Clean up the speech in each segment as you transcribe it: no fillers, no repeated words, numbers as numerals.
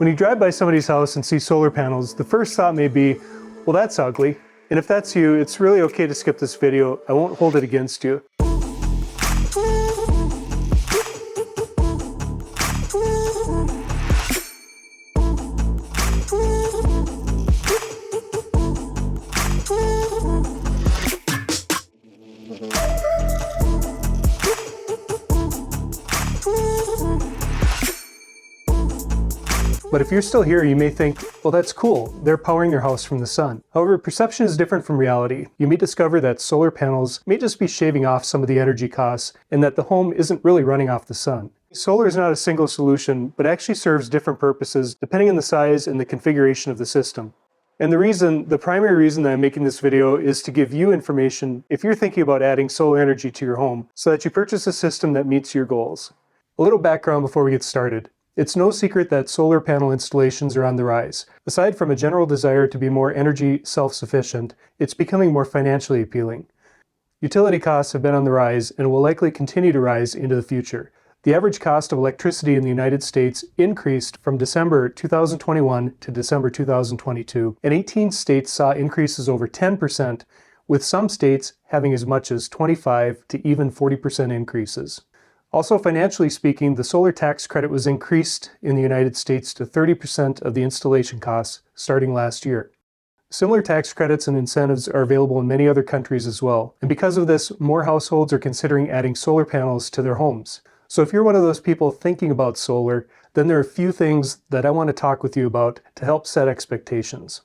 When you drive by somebody's house and see solar panels, the first thought may be, well, that's ugly. And if that's you, it's really okay to skip this video. I won't hold it against you. But if you're still here, you may think, well, that's cool. They're powering their house from the sun. However, perception is different from reality. You may discover that solar panels may just be shaving off some of the energy costs and that the home isn't really running off the sun. Solar is not a single solution, but actually serves different purposes depending on the size and the configuration of the system. And the primary reason that I'm making this video is to give you information if you're thinking about adding solar energy to your home so that you purchase a system that meets your goals. A little background before we get started. It's no secret that solar panel installations are on the rise. Aside from a general desire to be more energy self-sufficient, it's becoming more financially appealing. Utility costs have been on the rise and will likely continue to rise into the future. The average cost of electricity in the United States increased from December 2021 to December 2022, and 18 states saw increases over 10%, with some states having as much as 25 to even 40% increases. Also, financially speaking, the solar tax credit was increased in the United States to 30% of the installation costs starting last year. Similar tax credits and incentives are available in many other countries as well. And because of this, more households are considering adding solar panels to their homes. So if you're one of those people thinking about solar, then there are a few things that I want to talk with you about to help set expectations.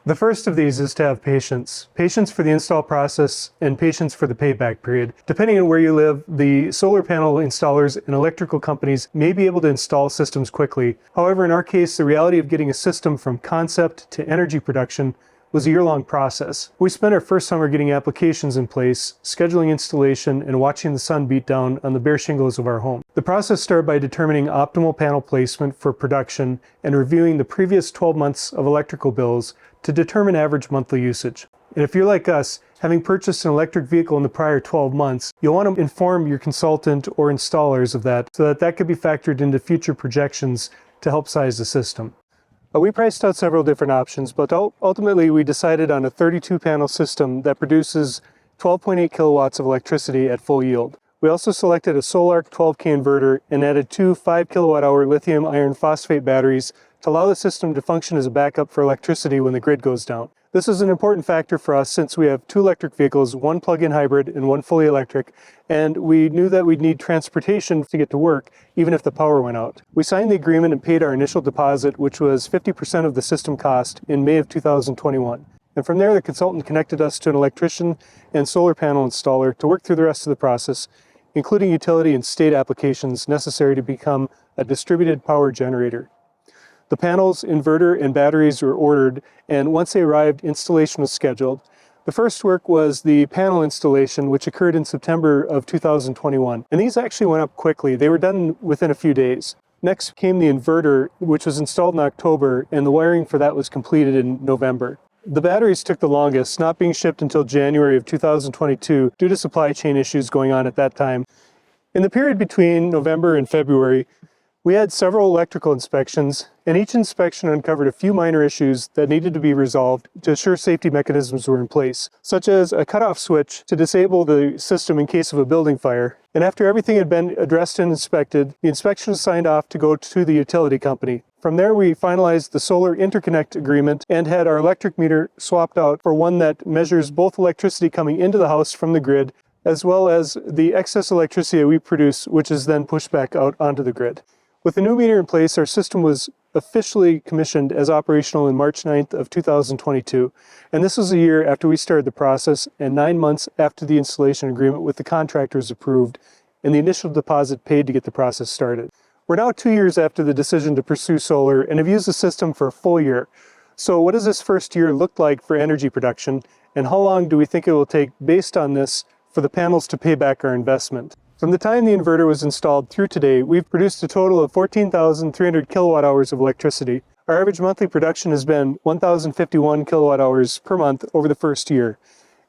The first of these is to have patience. Patience for the install process and patience for the payback period. Depending on where you live, the solar panel installers and electrical companies may be able to install systems quickly. However, in our case, the reality of getting a system from concept to energy production was a year-long process. We spent our first summer getting applications in place, scheduling installation, and watching the sun beat down on the bare shingles of our home. The process started by determining optimal panel placement for production and reviewing the previous 12 months of electrical bills to determine average monthly usage. And if you're like us, having purchased an electric vehicle in the prior 12 months, you'll want to inform your consultant or installers of that so that could be factored into future projections to help size the system. We priced out several different options, but ultimately we decided on a 32-panel system that produces 12.8 kilowatts of electricity at full yield. We also selected a Solarc 12K inverter and added two 5 kilowatt-hour lithium iron phosphate batteries to allow the system to function as a backup for electricity when the grid goes down. This is an important factor for us since we have two electric vehicles, one plug-in hybrid and one fully electric, and we knew that we'd need transportation to get to work even if the power went out. We signed the agreement and paid our initial deposit, which was 50% of the system cost, in May of 2021. And from there, the consultant connected us to an electrician and solar panel installer to work through the rest of the process, including utility and state applications necessary to become a distributed power generator. The panels, inverter, and batteries were ordered, and once they arrived, installation was scheduled. The first work was the panel installation, which occurred in September of 2021. And these actually went up quickly. They were done within a few days. Next came the inverter, which was installed in October, and the wiring for that was completed in November. The batteries took the longest, not being shipped until January of 2022 due to supply chain issues going on at that time. In the period between November and February, we had several electrical inspections, and each inspection uncovered a few minor issues that needed to be resolved to ensure safety mechanisms were in place, such as a cutoff switch to disable the system in case of a building fire. And after everything had been addressed and inspected, the inspection was signed off to go to the utility company. From there, we finalized the solar interconnect agreement and had our electric meter swapped out for one that measures both electricity coming into the house from the grid, as well as the excess electricity that we produce, which is then pushed back out onto the grid. With the new meter in place, our system was officially commissioned as operational in March 9th of 2022. And this was a year after we started the process and 9 months after the installation agreement with the contractors approved and the initial deposit paid to get the process started. We're now 2 years after the decision to pursue solar and have used the system for a full year. So what does this first year look like for energy production, and how long do we think it will take based on this for the panels to pay back our investment? From the time the inverter was installed through today, we've produced a total of 14,300 kilowatt hours of electricity. Our average monthly production has been 1,051 kilowatt hours per month over the first year.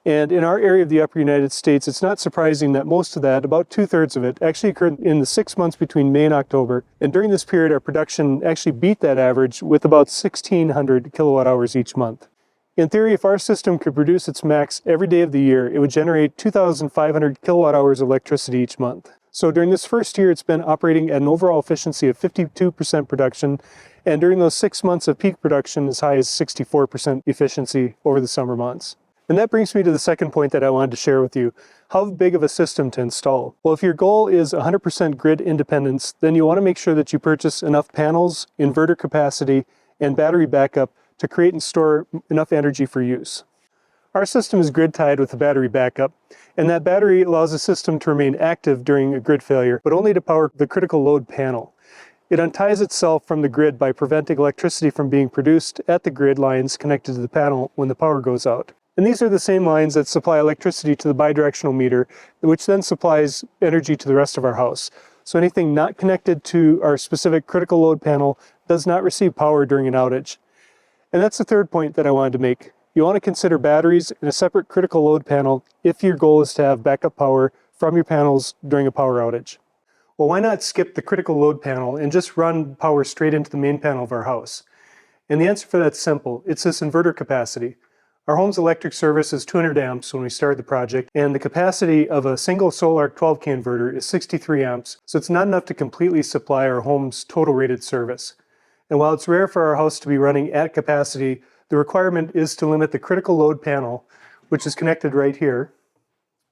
And in our area of the upper United States, it's not surprising that most of that, about 2/3 of it, actually occurred in the 6 months between May and October. And during this period, our production actually beat that average with about 1,600 kilowatt hours each month. In theory, if our system could produce its max every day of the year, it would generate 2,500 kilowatt hours of electricity each month. So during this first year, it's been operating at an overall efficiency of 52% production, and during those 6 months of peak production, as high as 64% efficiency over the summer months. And that brings me to the second point that I wanted to share with you. How big of a system to install? Well, if your goal is 100% grid independence, then you want to make sure that you purchase enough panels, inverter capacity, and battery backup to create and store enough energy for use. Our system is grid tied with a battery backup, and that battery allows the system to remain active during a grid failure, but only to power the critical load panel. It unties itself from the grid by preventing electricity from being produced at the grid lines connected to the panel when the power goes out. And these are the same lines that supply electricity to the bidirectional meter, which then supplies energy to the rest of our house. So anything not connected to our specific critical load panel does not receive power during an outage. And that's the third point that I wanted to make. You want to consider batteries and a separate critical load panel if your goal is to have backup power from your panels during a power outage. Well, why not skip the critical load panel and just run power straight into the main panel of our house? And the answer for that's simple. It's this inverter capacity. Our home's electric service is 200 amps when we started the project, and the capacity of a single SolarArc 12K inverter is 63 amps, so it's not enough to completely supply our home's total rated service. And while it's rare for our house to be running at capacity, the requirement is to limit the critical load panel, which is connected right here,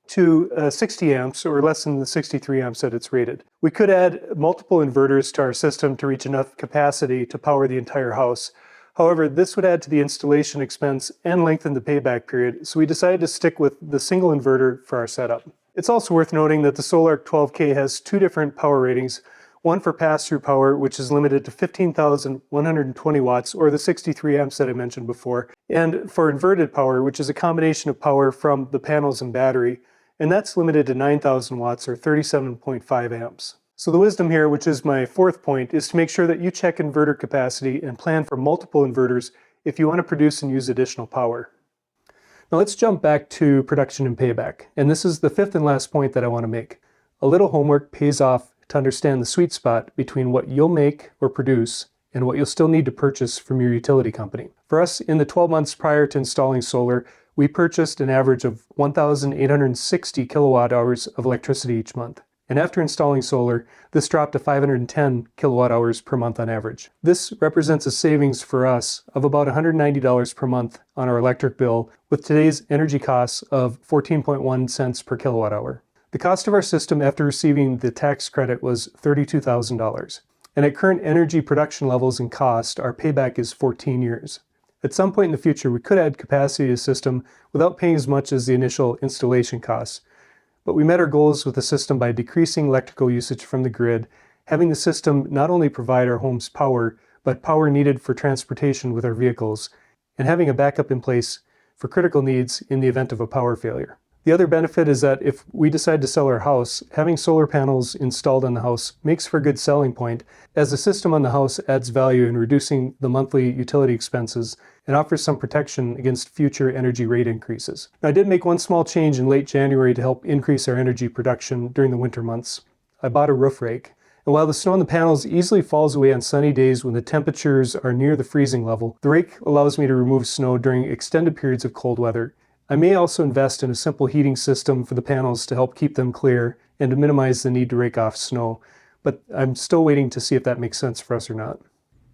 to 60 amps or less than the 63 amps that it's rated. We could add multiple inverters to our system to reach enough capacity to power the entire house. However, this would add to the installation expense and lengthen the payback period, so we decided to stick with the single inverter for our setup. It's also worth noting that the SolarArc 12K has two different power ratings, one for pass-through power, which is limited to 15,120 watts, or the 63 amps that I mentioned before, and for inverted power, which is a combination of power from the panels and battery, and that's limited to 9,000 watts, or 37.5 amps. So the wisdom here, which is my fourth point, is to make sure that you check inverter capacity and plan for multiple inverters if you want to produce and use additional power. Now let's jump back to production and payback. And this is the fifth and last point that I want to make. A little homework pays off to understand the sweet spot between what you'll make or produce and what you'll still need to purchase from your utility company. For us, in the 12 months prior to installing solar, we purchased an average of 1,860 kilowatt hours of electricity each month. And after installing solar, this dropped to 510 kilowatt hours per month on average. This represents a savings for us of about $190 per month on our electric bill, with today's energy costs of 14.1 cents per kilowatt hour. The cost of our system after receiving the tax credit was $32,000. And at current energy production levels and cost, our payback is 14 years. At some point in the future, we could add capacity to the system without paying as much as the initial installation costs. But we met our goals with the system by decreasing electrical usage from the grid, having the system not only provide our home's power, but power needed for transportation with our vehicles, and having a backup in place for critical needs in the event of a power failure. The other benefit is that if we decide to sell our house, having solar panels installed on the house makes for a good selling point, as the system on the house adds value in reducing the monthly utility expenses and offers some protection against future energy rate increases. Now, I did make one small change in late January to help increase our energy production during the winter months. I bought a roof rake, and while the snow on the panels easily falls away on sunny days when the temperatures are near the freezing level, the rake allows me to remove snow during extended periods of cold weather. I may also invest in a simple heating system for the panels to help keep them clear and to minimize the need to rake off snow, but I'm still waiting to see if that makes sense for us or not.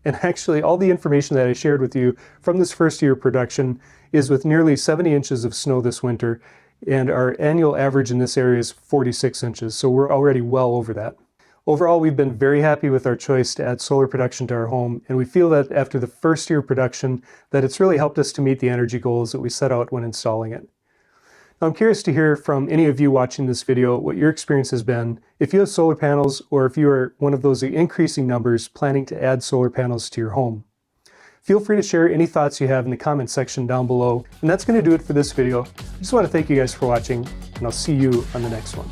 And actually, all the information that I shared with you from this first year of production is with nearly 70 inches of snow this winter, and our annual average in this area is 46 inches, so we're already well over that. Overall, we've been very happy with our choice to add solar production to our home, and we feel that after the first year of production, that it's really helped us to meet the energy goals that we set out when installing it. Now, I'm curious to hear from any of you watching this video what your experience has been, if you have solar panels or if you are one of those increasing numbers planning to add solar panels to your home. Feel free to share any thoughts you have in the comment section down below, and that's going to do it for this video. I just want to thank you guys for watching, and I'll see you on the next one.